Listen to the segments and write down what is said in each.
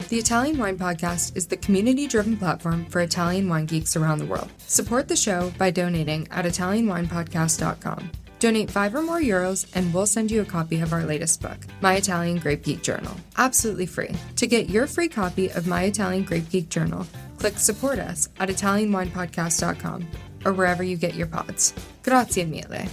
The Italian Wine Podcast is the community-driven platform for Italian wine geeks around the world. Support the show by donating at ItalianWinepodcast.com. Donate €5 or more and we'll send you a copy of our latest book, My Italian Grape Geek Journal, absolutely free. To get your free copy of My Italian Grape Geek Journal, click Support Us at ItalianWinepodcast.com or wherever you get your pods. Grazie mille.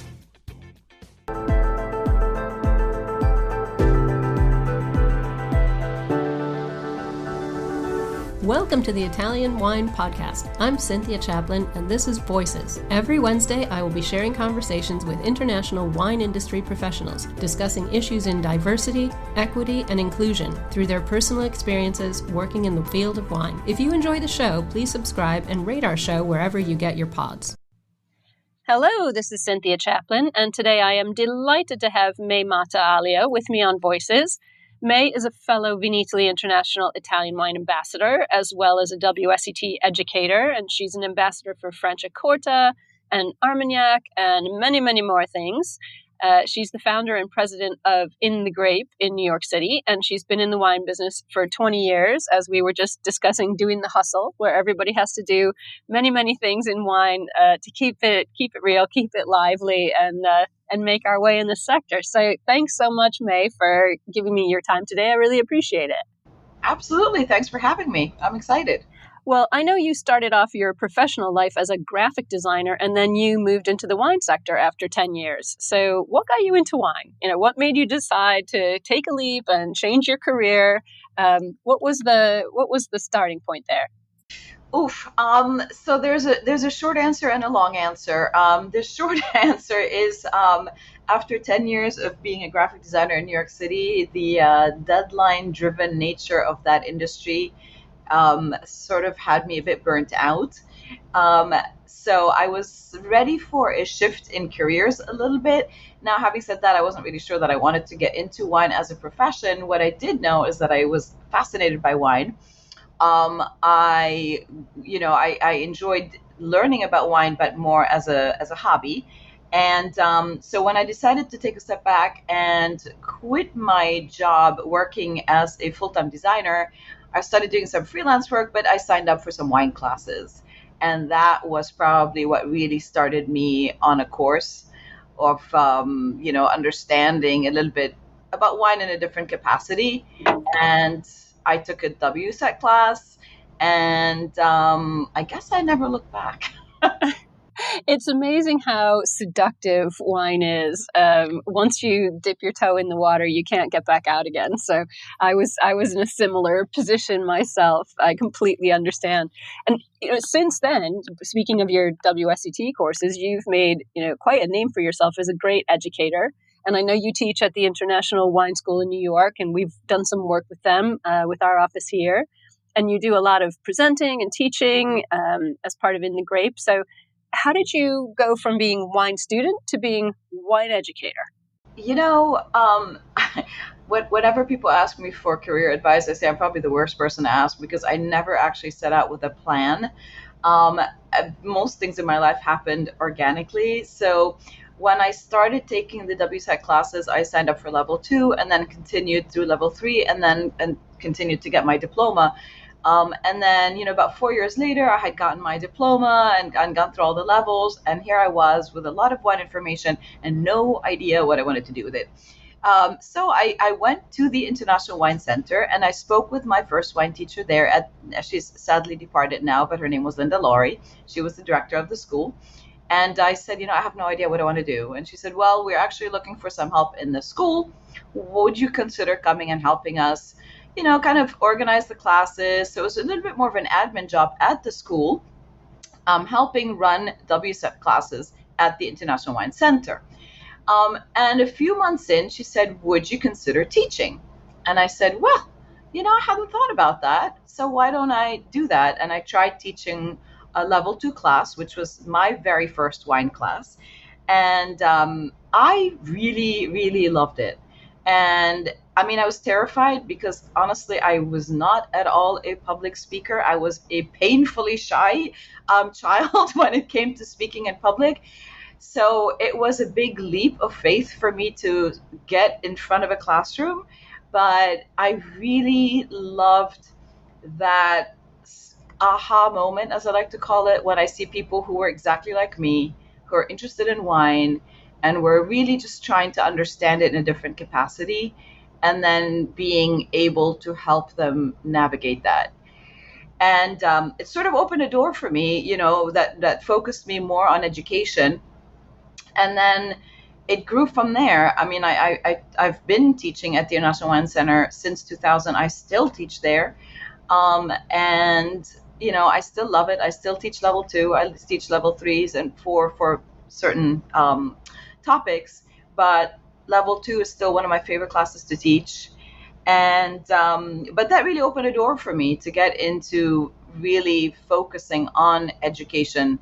Welcome to the Italian Wine Podcast. I'm Cynthia Chaplin, and this is Voices. Every Wednesday, I will be sharing conversations with international wine industry professionals, discussing issues in diversity, equity, and inclusion through their personal experiences working in the field of wine. If you enjoy the show, please subscribe and rate our show wherever you get your pods. Hello, this is Cynthia Chaplin, and today I am delighted to have May Matta-Aliah with me on Voices. May is a fellow Vinitaly International Italian Wine Ambassador, as well as a WSET educator, and she's an ambassador for Franciacorta and Armagnac and many, many more things. She's the founder and president of In the Grape in New York City, and she's been in the wine business for 20 years, as we were just discussing doing the hustle, where everybody has to do many, many things in wine to keep it real, keep it lively, and make our way in the sector. So thanks so much, May, for giving me your time today. I really appreciate it. Absolutely. Thanks for having me. I'm excited. Well, I know you started off your professional life as a graphic designer, and then you moved into the wine sector after 10 years. So what got you into wine? What made you decide to take a leap and change your career? What was the starting point there? So there's a short answer and a long answer. The short answer is after 10 years of being a graphic designer in New York City, the deadline-driven nature of that industry sort of had me a bit burnt out. So I was ready for a shift in careers a little bit. Now, having said that, I wasn't really sure that I wanted to get into wine as a profession. What I did know is that I was fascinated by wine. I enjoyed learning about wine, but more as a hobby. And so when I decided to take a step back and quit my job working as a full-time designer, I started doing some freelance work, but I signed up for some wine classes. And that was probably what really started me on a course of, understanding a little bit about wine in a different capacity. And I took a WSET class, and I guess I never looked back. It's amazing how seductive wine is. Once you dip your toe in the water, you can't get back out again. So I was in a similar position myself. I completely understand. And since then, speaking of your WSET courses, you've made quite a name for yourself as a great educator. And I know you teach at the International Wine School in New York, and we've done some work with them, with our office here. And you do a lot of presenting and teaching as part of In the Grape. So how did you go from being wine student to being wine educator? Whenever people ask me for career advice, I say I'm probably the worst person to ask because I never actually set out with a plan. Most things in my life happened organically. So when I started taking the WSET classes, I signed up for level 2 and then continued through level 3 and continued to get my diploma. And then, about 4 years later, I had gotten my diploma and gone through all the levels. And here I was with a lot of wine information and no idea what I wanted to do with it. So I went to the International Wine Center and I spoke with my first wine teacher there. She's sadly departed now, but her name was Linda Laurie. She was the director of the school. And I said, I have no idea what I want to do. And she said, well, we're actually looking for some help in the school. Would you consider coming and helping us, kind of organize the classes? So it was a little bit more of an admin job at the school, helping run WSET classes at the International Wine Center. And a few months in, she said, would you consider teaching? And I said, well, I hadn't thought about that. So why don't I do that? And I tried teaching a level 2 class, which was my very first wine class. And I really, really loved it. And I was terrified because honestly, I was not at all a public speaker. I was a painfully shy child when it came to speaking in public. So it was a big leap of faith for me to get in front of a classroom. But I really loved that aha moment, as I like to call it, when I see people who are exactly like me, who are interested in wine, and we're really just trying to understand it in a different capacity, and then being able to help them navigate that. And it sort of opened a door for me, that focused me more on education. And then it grew from there. I mean, I've been teaching at the International Wine Center since 2000. I still teach there. And I still love it. I still teach level 2. I teach level 3s and 4 for certain topics, but level 2 is still one of my favorite classes to teach. And but that really opened a door for me to get into really focusing on education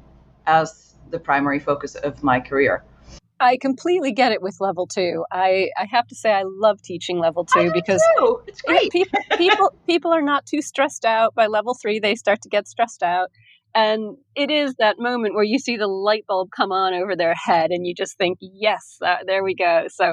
as the primary focus of my career. I completely get it with level 2. I have to say I love teaching level 2 because too. It's great. people are not too stressed out. By level 3, they start to get stressed out. And it is that moment where you see the light bulb come on over their head and you just think, yes, there we go. So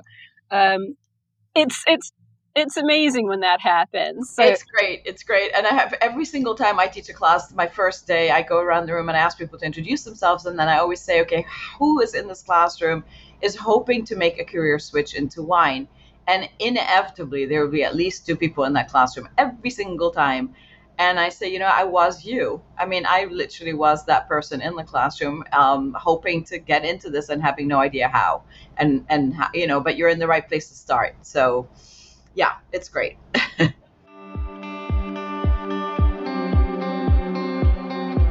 it's amazing when that happens. So, it's great. It's great. And I have every single time I teach a class, my first day, I go around the room and I ask people to introduce themselves. And then I always say, okay, who is in this classroom is hoping to make a career switch into wine? And inevitably, there will be at least 2 people in that classroom every single time. And I say, I was you. I mean, I literally was that person in the classroom, hoping to get into this and having no idea how. And how, but you're in the right place to start. So yeah, it's great.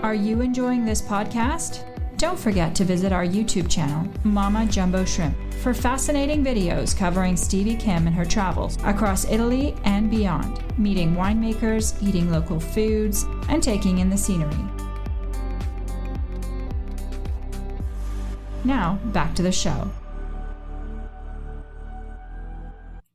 Are you enjoying this podcast? Don't forget to visit our YouTube channel, Mama Jumbo Shrimp, for fascinating videos covering Stevie Kim and her travels across Italy and beyond, meeting winemakers, eating local foods, and taking in the scenery. Now, back to the show.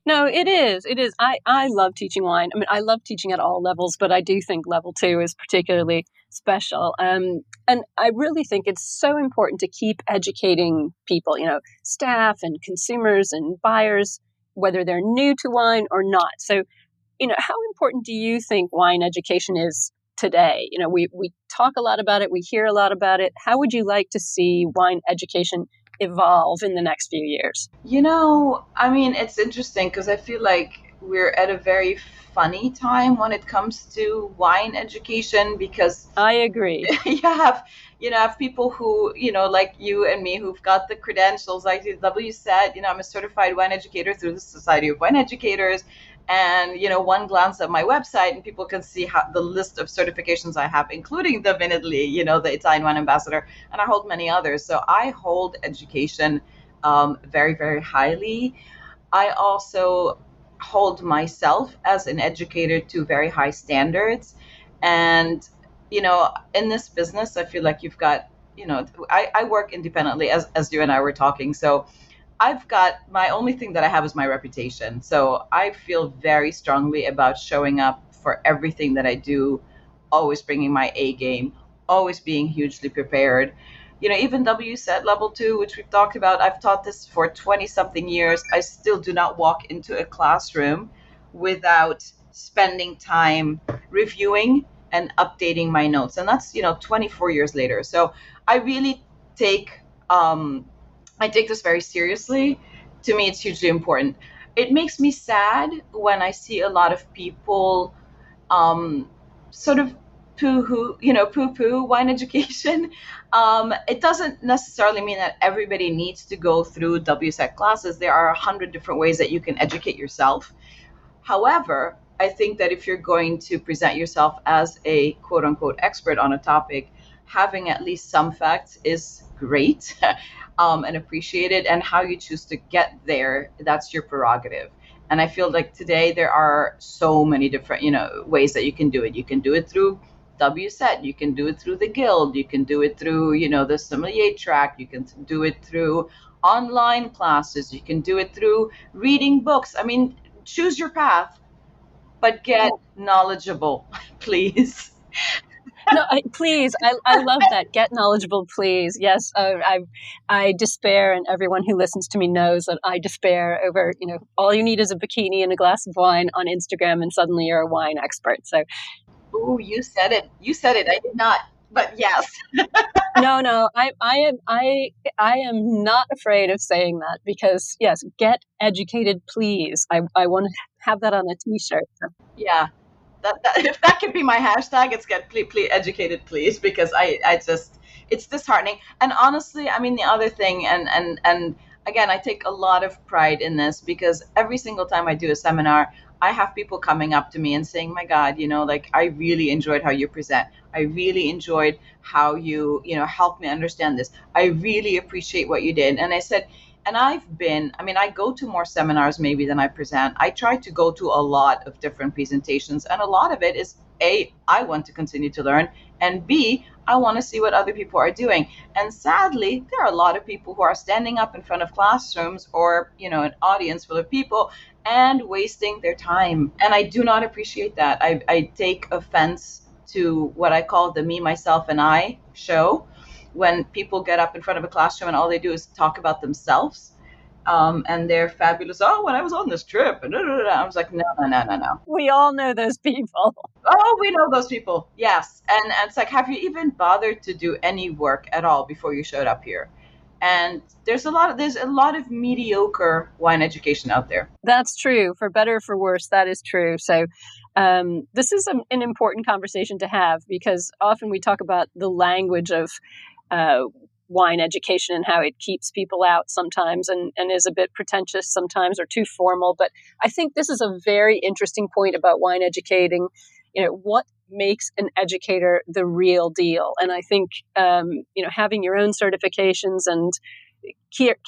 no, it is. It is. I love teaching wine. I mean, I love teaching at all levels, but I do think level 2 is particularly special. And I really think it's so important to keep educating people, staff and consumers and buyers, whether they're new to wine or not. So, how important do you think wine education is today? We talk a lot about it. We hear a lot about it. How would you like to see wine education evolve in the next few years? I mean, it's interesting because I feel like we're at a very funny time when it comes to wine education, because I agree. you have people who, like you and me, who've got the credentials like the WSET. I'm a certified wine educator through the Society of Wine Educators. And, one glance at my website and people can see how the list of certifications I have, including the Vinidly, the Italian wine ambassador, and I hold many others. So I hold education very, very highly. I also hold myself as an educator to very high standards. And, in this business, I feel like you've got, I work independently as you and I were talking. So I've got, my only thing that I have is my reputation. So I feel very strongly about showing up for everything that I do, always bringing my A game, always being hugely prepared. Even WSET level 2, which we've talked about, I've taught this for 20 something years. I still do not walk into a classroom without spending time reviewing and updating my notes. And that's, 24 years later. So I really I take this very seriously. To me, it's hugely important. It makes me sad when I see a lot of people sort of poo-poo wine education. It doesn't necessarily mean that everybody needs to go through WSET classes. There are 100 different ways that you can educate yourself. However, I think that if you're going to present yourself as a quote unquote expert on a topic, having at least some facts is great and appreciated. And how you choose to get there, that's your prerogative. And I feel like today there are so many different, ways that you can do it. You can do it through WSET, you can do it through the guild, you can do it through, the sommelier track, you can do it through online classes, you can do it through reading books. I mean, choose your path, but get knowledgeable, please. No, please. I love that. Get knowledgeable, please. Yes, I despair, and everyone who listens to me knows that I despair over, all you need is a bikini and a glass of wine on Instagram, and suddenly you're a wine expert. So Oh, you said it. You said it. I did not. But yes. No, I am not afraid of saying that because yes, get educated, please. I want to have that on a t-shirt. Yeah. That if that could be my hashtag, it's get please educated, please, because I just it's disheartening. And honestly, I mean the other thing, and again, I take a lot of pride in this because every single time I do a seminar, I have people coming up to me and saying, "My God, like I really enjoyed how you present. I really enjoyed how you helped me understand this. I really appreciate what you did." And I said, and I mean, I go to more seminars maybe than I present. I try to go to a lot of different presentations, and a lot of it is A, I want to continue to learn, and B, I want to see what other people are doing. And sadly, there are a lot of people who are standing up in front of classrooms or, an audience full of people and wasting their time. And I do not appreciate that. I take offense to what I call the me, myself, and I show when people get up in front of a classroom and all they do is talk about themselves, and they're fabulous. Oh, when I was on this trip, and I was like, no, no, no, no, no. We all know those people. Oh, we know those people. Yes, and it's like, have you even bothered to do any work at all before you showed up here? And there's a lot of mediocre wine education out there. That's true, for better or for worse. That is true. So this is an important conversation to have because often we talk about the language of wine education and how it keeps people out sometimes and is a bit pretentious sometimes or too formal. But I think this is a very interesting point about wine educating. What makes an educator the real deal? And I think, having your own certifications and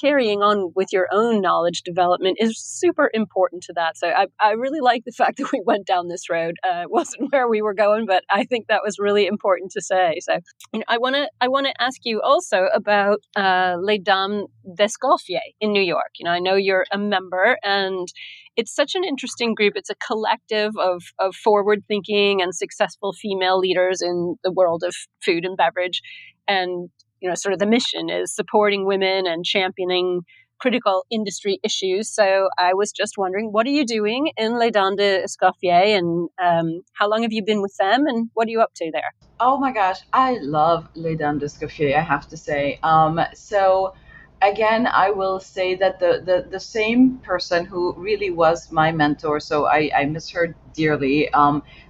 carrying on with your own knowledge development is super important to that. So I really like the fact that we went down this road. It wasn't where we were going, but I think that was really important to say. So I want to ask you also about Les Dames d'Escoffier in New York. I know you're a member, and it's such an interesting group. It's a collective of forward-thinking and successful female leaders in the world of food and beverage. And sort of the mission is supporting women and championing critical industry issues. So I was just wondering, what are you doing in Les Dames d'Escoffier, and how long have you been with them, and what are you up to there? Oh my gosh, I love Les Dames d'Escoffier, I have to say. So again, I will say that the same person who really was my mentor, so I miss her dearly,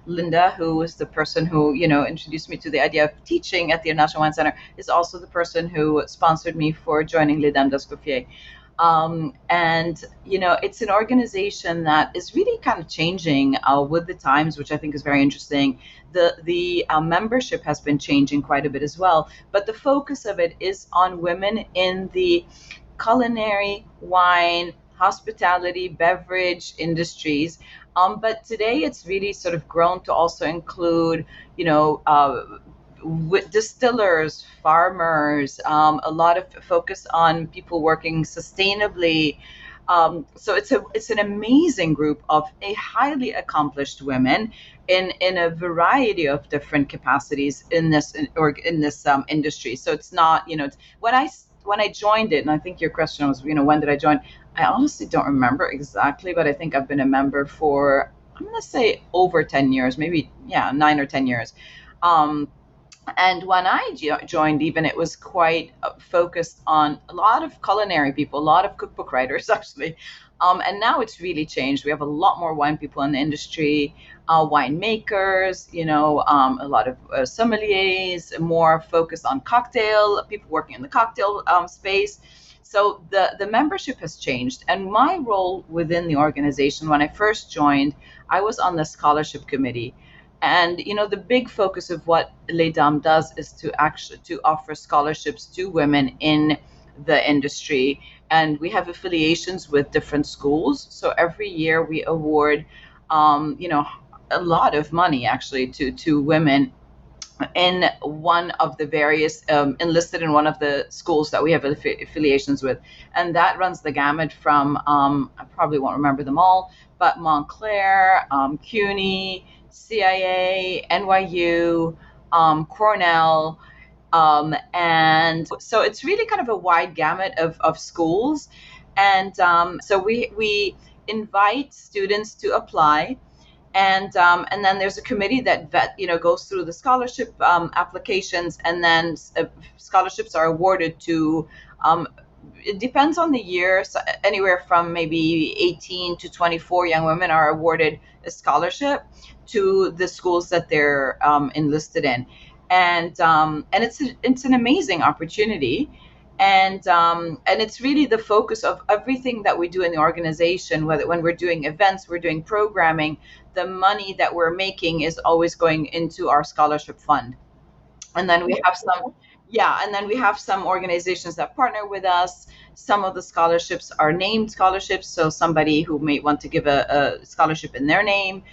Linda, who was the person who introduced me to the idea of teaching at the International Wine Center, is also the person who sponsored me for joining Les Dames d'Escoffier. And it's an organization that is really kind of changing with the times, which I think is very interesting. The membership has been changing quite a bit as well, but the focus of it is on women in the culinary, wine, hospitality, beverage industries. But today it's really sort of grown to also include, distillers, farmers, a lot of focus on people working sustainably. So it's an amazing group of a highly accomplished women in a variety of different capacities in this industry. So it's not, it's, when I joined it, and I think your question was, when did I join? I honestly don't remember exactly, but I think I've been a member for, I'm going to say over 10 years, maybe, 9 or 10 years. And when I joined, even, it was quite focused on a lot of culinary people, a lot of cookbook writers, actually. And now it's really changed. We have a lot more wine people in the industry, winemakers, a lot of sommeliers, more focused on cocktail, people working in the cocktail space. So the membership has changed. And my role within the organization, when I first joined, I was on the scholarship committee. And the big focus of what Les Dames does is to offer scholarships to women in the industry, and we have affiliations with different schools. So every year we award, a lot of money actually to women in one of the various enlisted in one of the schools that we have affiliations with, and that runs the gamut from I probably won't remember them all, but Montclair, CUNY, CIA, NYU, Cornell, and so it's really kind of a wide gamut of schools, and so we invite students to apply. And then there's a committee that goes through the scholarship applications, and then scholarships are awarded to. It depends on the year. So anywhere from maybe 18 to 24 young women are awarded a scholarship to the schools that they're enlisted in, and it's an amazing opportunity. And it's really the focus of everything that we do in the organization. Whether when we're doing events, we're doing programming, the money that we're making is always going into our scholarship fund. And then we have some organizations that partner with us. Some of the scholarships are named scholarships, so somebody who may want to give a scholarship in their name.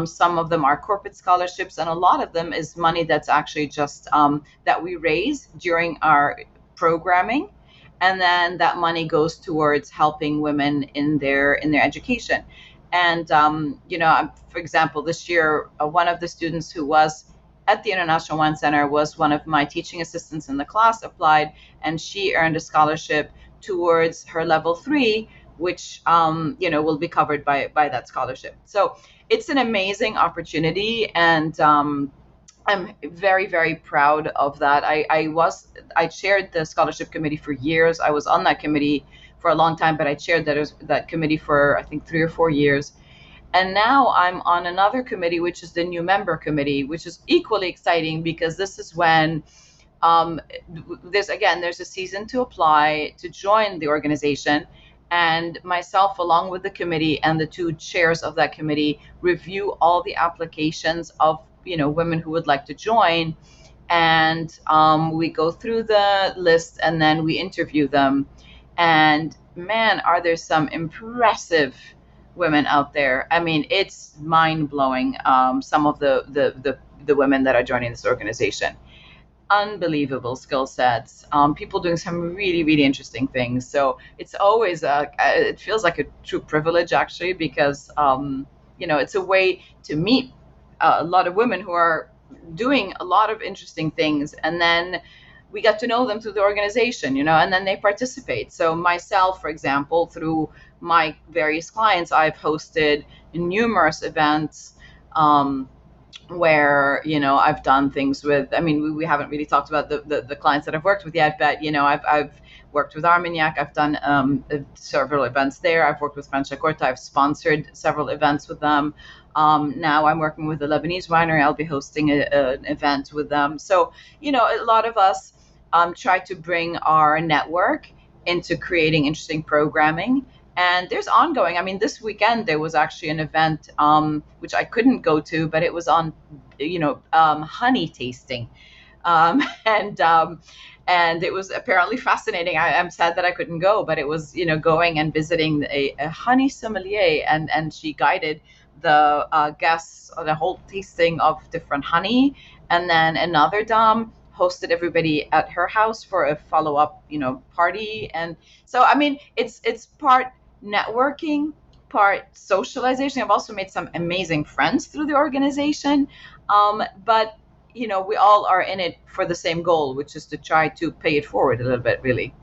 Some of them are corporate scholarships, and a lot of them is money that's actually just that we raise during our programming, and then that money goes towards helping women in their education. And for example, this year, one of the students who was at the International Wine Center was one of my teaching assistants in the class, applied, and she earned a scholarship towards her level 3, which will be covered by that scholarship. So it's an amazing opportunity, and I'm very, very proud of that. I chaired the scholarship committee for years. I was on that committee for a long time, but I chaired that committee for I think 3 or 4 years. And now I'm on another committee, which is the new member committee, which is equally exciting because this is when there's a season to apply to join the organization. And myself, along with the committee and the 2 chairs of that committee, review all the applications of women who would like to join. And we go through the list, and then we interview them. And man, are there some impressive women out there. I mean, it's mind-blowing, some of the women that are joining this organization. Unbelievable skill sets, people doing some really, really interesting things. So it's always it feels like a true privilege, actually, because it's a way to meet a lot of women who are doing a lot of interesting things, and then we get to know them through the organization, and then they participate. So myself, for example, through my various clients, I've hosted numerous events where, I've done things with, I mean, we haven't really talked about the clients that I've worked with yet, but, I've worked with Armagnac. I've done several events there. I've worked with Franciacorta. I've sponsored several events with them. Now I'm working with a Lebanese winery. I'll be hosting an event with them. So, a lot of us try to bring our network into creating interesting programming. And there's ongoing. I mean, this weekend there was actually an event which I couldn't go to, but it was on, honey tasting, and it was apparently fascinating. I'm sad that I couldn't go, but it was, going and visiting a honey sommelier, and she guided the guests on the whole tasting of different honey, and then another dame hosted everybody at her house for a follow-up, party. And so, I mean, it's part networking, part socialization. I've also made some amazing friends through the organization, but we all are in it for the same goal, which is to try to pay it forward a little bit, really.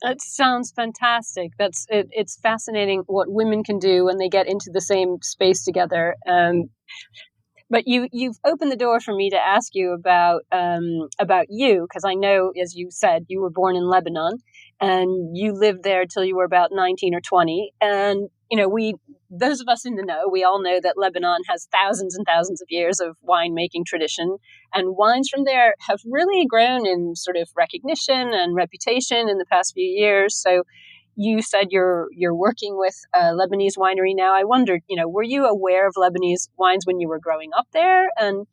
That sounds fantastic. It's fascinating what women can do when they get into the same space together. But you've opened the door for me to ask you about you, because I know, as you said, you were born in Lebanon and you lived there till you were about 19 or 20. And, those of us in the know, we all know that Lebanon has thousands and thousands of years of winemaking tradition, and wines from there have really grown in sort of recognition and reputation in the past few years. So you said you're working with a Lebanese winery now. I wondered, were you aware of Lebanese wines when you were growing up there? And,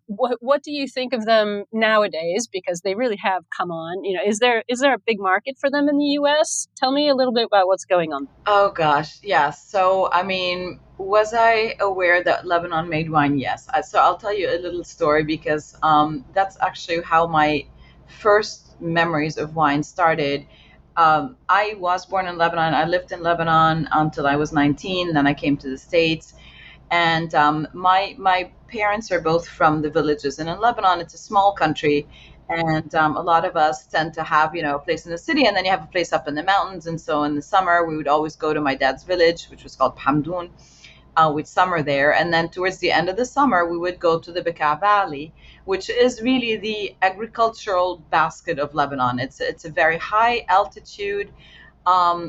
what do you think of them nowadays? Because they really have come on. Is there a big market for them in the U.S.? Tell me a little bit about what's going on. Oh, gosh. Yes. So, I mean, was I aware that Lebanon made wine? Yes. So I'll tell you a little story, because that's actually how my first memories of wine started. I was born in Lebanon. I lived in Lebanon until I was 19. Then I came to the States. And my parents are both from the villages. And in Lebanon, it's a small country. And a lot of us tend to have, a place in the city, and then you have a place up in the mountains. And so in the summer, we would always go to my dad's village, which was called Hamdoun. with summer there. And then towards the end of the summer, we would go to the Bekaa Valley, which is really the agricultural basket of Lebanon. It's a very high altitude,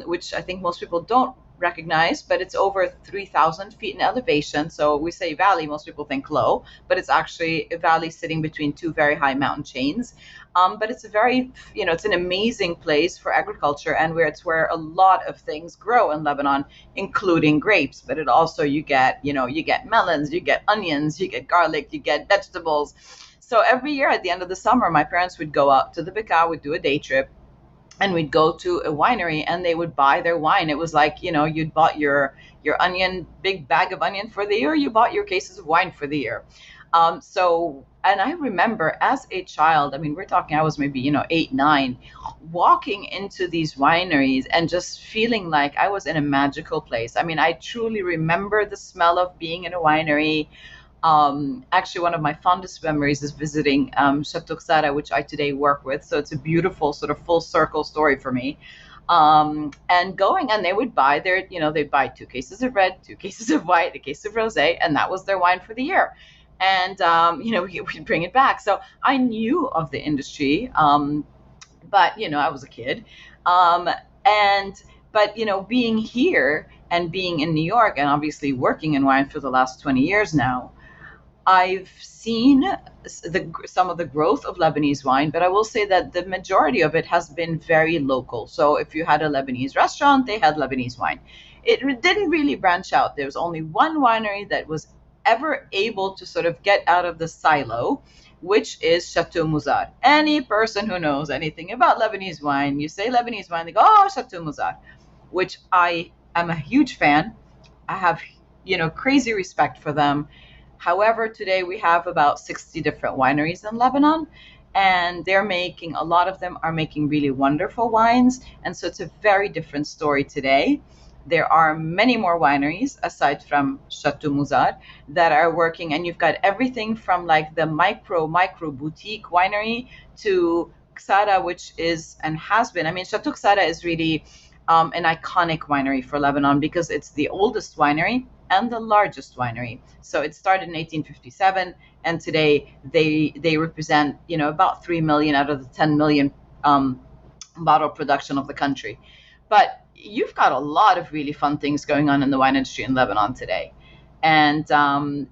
which I think most people don't recognize, but it's over 3,000 feet in elevation. So we say valley, most people think low, but it's actually a valley sitting between two very high mountain chains. But it's a very, it's an amazing place for agriculture, and it's where a lot of things grow in Lebanon, including grapes. But it also, you get melons, you get onions, you get garlic, you get vegetables. So every year at the end of the summer, my parents would go out to the Bekaa, would do a day trip, and we'd go to a winery and they would buy their wine. It was like, you'd bought your big bag of onion for the year, you bought your cases of wine for the year. And I remember as a child, I mean, we're talking, I was maybe, 8, 9, walking into these wineries and just feeling like I was in a magical place. I mean, I truly remember the smell of being in a winery. Actually, one of my fondest memories is visiting Chateau Xara, which I today work with. So it's a beautiful sort of full circle story for me. And going, and they would buy they'd buy 2 cases of red, 2 cases of white, a case of rosé, and that was their wine for the year. And, we'd bring it back. So I knew of the industry, but, I was a kid. But, being here and being in New York and obviously working in wine for the last 20 years now, I've seen some of the growth of Lebanese wine, but I will say that the majority of it has been very local. So if you had a Lebanese restaurant, they had Lebanese wine. It didn't really branch out. There was only one winery that was ever able to sort of get out of the silo, which is Chateau Mouzar. Any person who knows anything about Lebanese wine, you say Lebanese wine, they go, oh, Chateau Mouzar, which I am a huge fan. I have, crazy respect for them. However, today we have about 60 different wineries in Lebanon, and a lot of them are making really wonderful wines. And so it's a very different story today. There are many more wineries aside from Chateau Mouzar that are working, and you've got everything from like the micro boutique winery to Xara, which is and has been. I mean, Chateau Xara is really an iconic winery for Lebanon because it's the oldest winery and the largest winery. So it started in 1857, and today they represent, about 3 million out of the 10 million bottle production of the country. But you've got a lot of really fun things going on in the wine industry in Lebanon today. And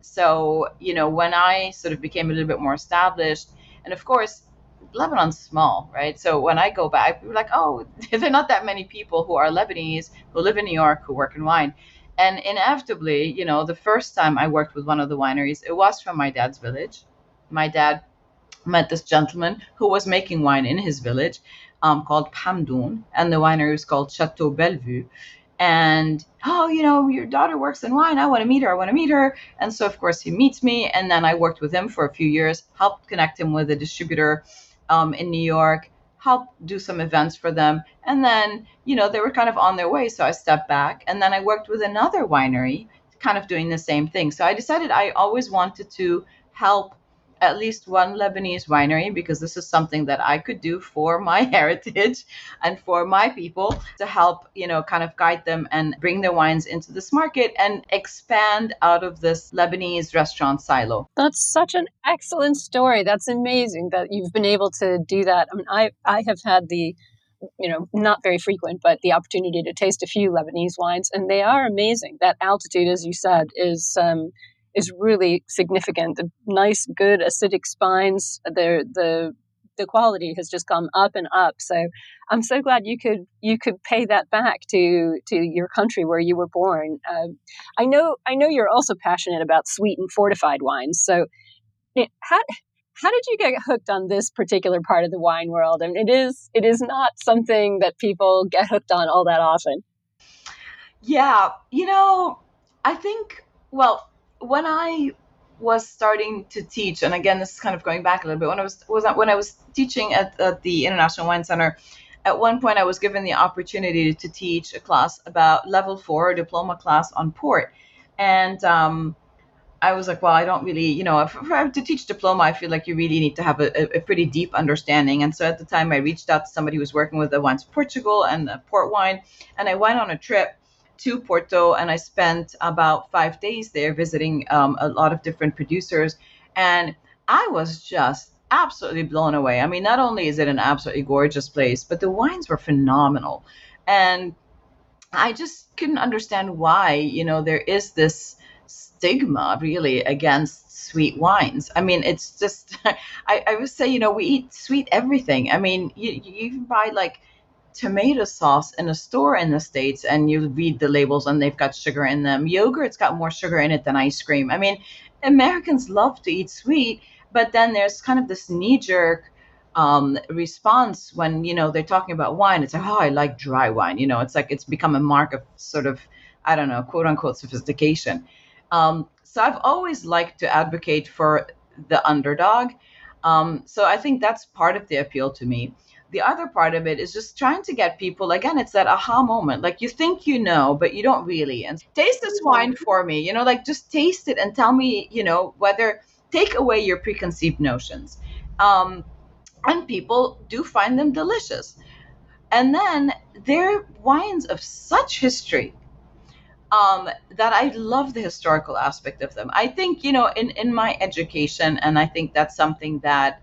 so, when I sort of became a little bit more established, and of course, Lebanon's small, right? So when I go back, people are like, oh, there are not that many people who are Lebanese, who live in New York, who work in wine. And inevitably, the first time I worked with one of the wineries, it was from my dad's village. My dad met this gentleman who was making wine in his village called Hamdoun, and the winery was called Chateau Bellevue. And, your daughter works in wine. I want to meet her. And so, of course, he meets me. And then I worked with him for a few years, helped connect him with a distributor in New York, helped do some events for them. And then, they were kind of on their way. So I stepped back. And then I worked with another winery kind of doing the same thing. So I decided I always wanted to help at least one Lebanese winery, because this is something that I could do for my heritage and for my people to help, kind of guide them and bring their wines into this market and expand out of this Lebanese restaurant silo. That's such an excellent story. That's amazing that you've been able to do that. I mean, I have had the, not very frequent, but the opportunity to taste a few Lebanese wines, and they are amazing. That altitude, as you said, is really significant. The nice, good acidic spines, the quality has just gone up and up. So I'm so glad you could pay that back to your country where you were born. I know you're also passionate about sweet and fortified wines. So how did you get hooked on this particular part of the wine world? I mean, it is not something that people get hooked on all that often. Yeah, I think, well, when I was starting to teach, and again, this is kind of going back a little bit, when I was teaching at the International Wine Center, at one point I was given the opportunity to teach a class about level 4 diploma class on port. And I was like, well, I don't really, to teach diploma, I feel like you really need to have a pretty deep understanding. And so at the time I reached out to somebody who was working with the wines of Portugal and the port wine, and I went on a trip to Porto, and I spent about 5 days there visiting a lot of different producers. And I was just absolutely blown away. I mean, not only is it an absolutely gorgeous place, but the wines were phenomenal. And I just couldn't understand why, there is this stigma really against sweet wines. I mean, it's just, I would say, we eat sweet everything. I mean, you even buy like tomato sauce in a store in the States and you read the labels and they've got sugar in them. Yogurt's got more sugar in it than ice cream. I mean, Americans love to eat sweet, but then there's kind of this knee jerk response when they're talking about wine. It's like, oh, I like dry wine. It's like it's become a mark of sort of, I don't know, quote unquote sophistication. So I've always liked to advocate for the underdog. So I think that's part of the appeal to me. The other part of it is just trying to get people, again, it's that aha moment. Like you think but you don't really. And taste this wine for me, like just taste it and tell me, whether take away your preconceived notions. And people do find them delicious. And then they're wines of such history that I love the historical aspect of them. I think, in my education, and I think that's something that,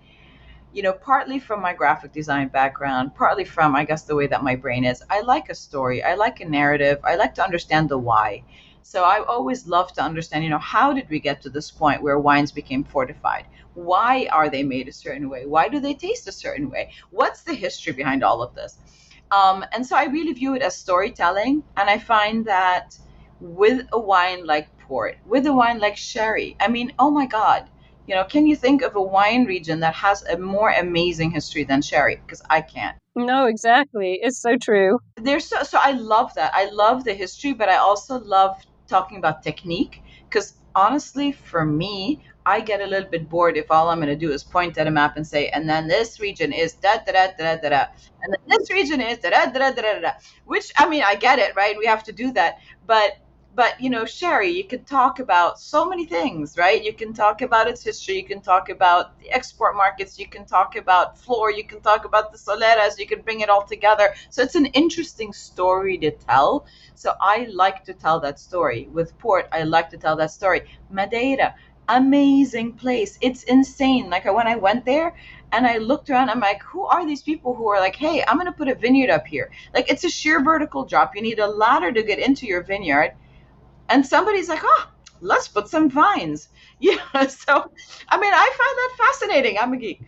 partly from my graphic design background, partly from, I guess, the way that my brain is, I like a story, I like a narrative, I like to understand the why. So I always love to understand, how did we get to this point where wines became fortified? Why are they made a certain way? Why do they taste a certain way? What's the history behind all of this? And so I really view it as storytelling. And I find that with a wine like port, with a wine like sherry, I mean, oh my God, can you think of a wine region that has a more amazing history than sherry? Because I can't. No, exactly. It's so true. So I love that. I love the history, but I also love talking about technique, because honestly, for me, I get a little bit bored if all I'm going to do is point at a map and say, and then this region is da da da da da da, and then this region is da da da da da da. Which, I mean, I get it, right? We have to do that, but sherry, you can talk about so many things, right? You can talk about its history, you can talk about the export markets, you can talk about floor, you can talk about the soleras, you can bring it all together. So it's an interesting story to tell. So I like to tell that story. With port, I like to tell that story. Madeira, amazing place. It's insane. Like when I went there and I looked around, I'm like, who are these people who are like, hey, I'm going to put a vineyard up here? Like it's a sheer vertical drop. You need a ladder to get into your vineyard. And somebody's like, oh, let's put some vines. Yeah. So, I mean, I find that fascinating. I'm a geek.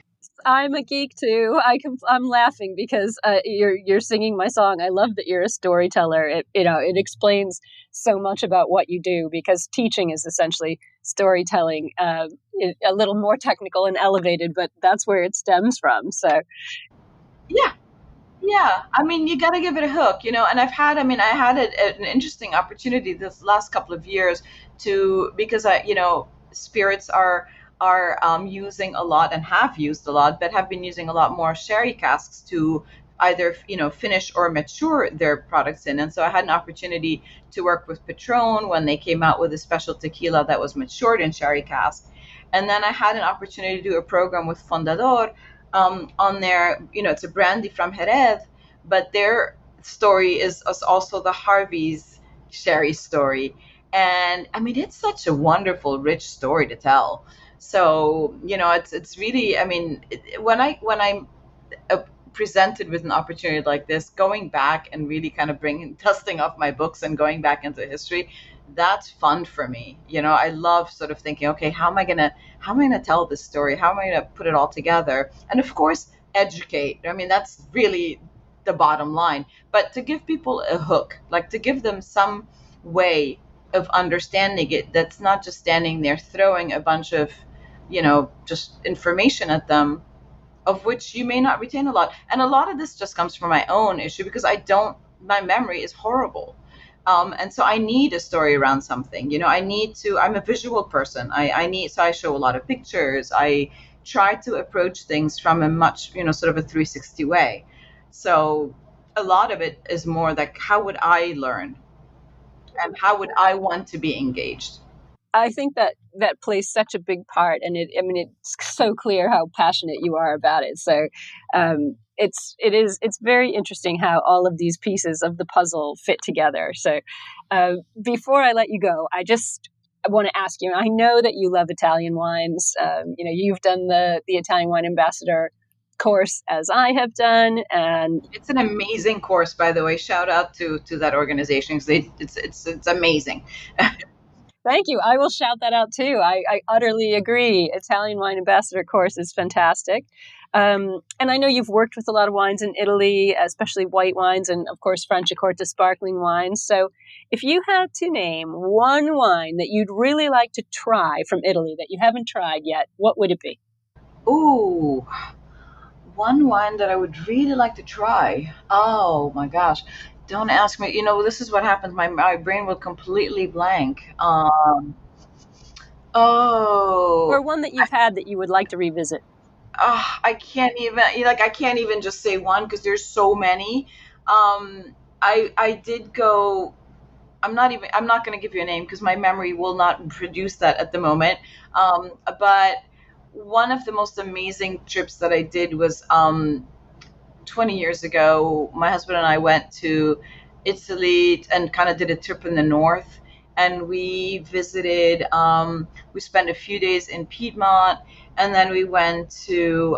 I'm a geek too. I'm laughing because you're singing my song. I love that you're a storyteller. It explains so much about what you do, because teaching is essentially storytelling, a little more technical and elevated, but that's where it stems from. So, yeah. Yeah, I mean, you got to give it a hook, and I had an interesting opportunity this last couple of years because spirits are using a lot and have used a lot, but have been using a lot more sherry casks to either, finish or mature their products in. And so I had an opportunity to work with Patron when they came out with a special tequila that was matured in sherry cask. And then I had an opportunity to do a program with Fondador on their, it's a brandy from Jerez, but their story is also the Harvey's sherry story. And I mean, it's such a wonderful, rich story to tell. So, it's really, I mean, when I'm presented with an opportunity like this, going back and really kind of dusting off my books and going back into history, that's fun for me. I love sort of thinking, okay, how am I gonna tell this story? How am I gonna put it all together? And of course, educate. I mean, that's really the bottom line. But to give people a hook, like to give them some way of understanding it, that's not just standing there throwing a bunch of, just information at them, of which you may not retain a lot. And a lot of this just comes from my own issue, because my memory is horrible. And so I need a story around something, I'm a visual person. So I show a lot of pictures. I try to approach things from a much, sort of a 360 way. So a lot of it is more like, how would I learn? And how would I want to be engaged? I think that plays such a big part, and it's so clear how passionate you are about it. So it's very interesting how all of these pieces of the puzzle fit together. So before I let you go, I want to ask you. I know that you love Italian wines. You've done the Italian Wine Ambassador course, as I have done, and it's an amazing course, by the way. Shout out to that organization. It's amazing. Thank you. I will shout that out too. I utterly agree. Italian Wine Ambassador course is fantastic. And I know you've worked with a lot of wines in Italy, especially white wines, and of course Franciacorta sparkling wines. So if you had to name one wine that you'd really like to try from Italy that you haven't tried yet, what would it be? Ooh, one wine that I would really like to try. Oh my gosh. Don't ask me. This is what happens. My brain will completely blank. Or one that you've had that you would like to revisit. I can't even just say one because there's so many. I did go. I'm not going to give you a name because my memory will not produce that at the moment. But one of the most amazing trips that I did was 20 years ago. My husband and I went to Italy and kind of did a trip in the north, and we visited. We spent a few days in Piedmont, and then we went to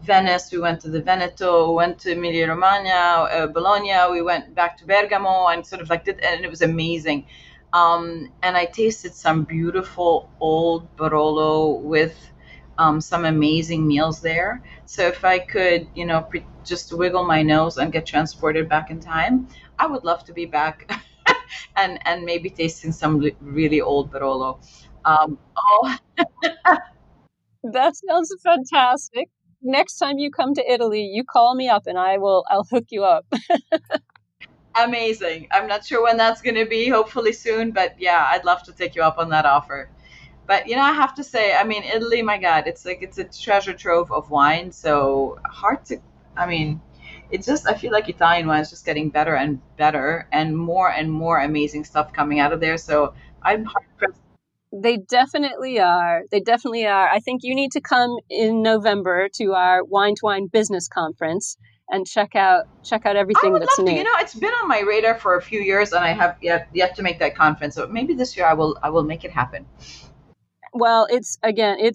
Venice, we went to the Veneto, we went to Emilia-Romagna, Bologna, we went back to Bergamo, and sort of and it was amazing. And I tasted some beautiful old Barolo with some amazing meals there. So if I could, just wiggle my nose and get transported back in time, I would love to be back and maybe tasting some really old Barolo. That sounds fantastic. Next time you come to Italy, you call me up and I'll hook you up. Amazing. I'm not sure when that's going to be, hopefully soon, but yeah, I'd love to take you up on that offer. But, I have to say, Italy, my God, it's a treasure trove of wine. So hard to, I feel like Italian wine is just getting better and better and more amazing stuff coming out of there. So I'm hard pressed. They definitely are. I think you need to come in November to our Wine to Wine business conference and check out everything that's new. It's been on my radar for a few years, and I have yet to make that conference. So maybe this year I will make it happen. Well, it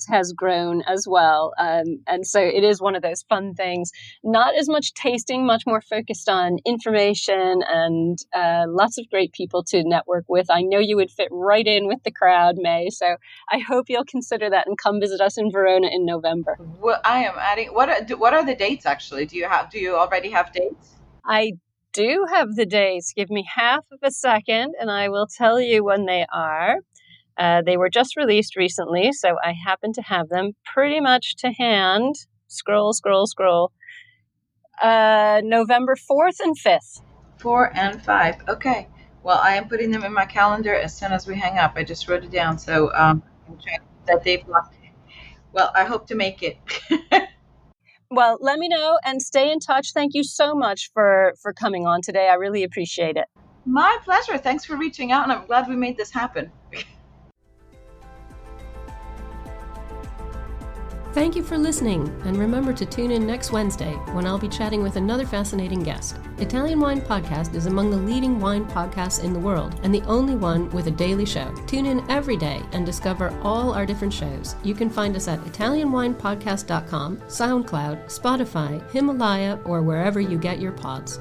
has grown as well. And so it is one of those fun things, not as much tasting, much more focused on information and lots of great people to network with. I know you would fit right in with the crowd, May. So I hope you'll consider that and come visit us in Verona in November. Well, I am adding, what are the dates actually? Do you already have dates? I do have the dates. Give me half of a second and I will tell you when they are. They were just released recently, so I happen to have them pretty much to hand. Scroll. November 4th and 5th. 4 and 5. Okay. Well, I am putting them in my calendar as soon as we hang up. I just wrote it down, so I'm trying that day block. Well, I hope to make it. Well, let me know and stay in touch. Thank you so much for coming on today. I really appreciate it. My pleasure. Thanks for reaching out, and I'm glad we made this happen. Thank you for listening, and remember to tune in next Wednesday when I'll be chatting with another fascinating guest. Italian Wine Podcast is among the leading wine podcasts in the world, and the only one with a daily show. Tune in every day and discover all our different shows. You can find us at ItalianWinePodcast.com, SoundCloud, Spotify, Himalaya, or wherever you get your pods.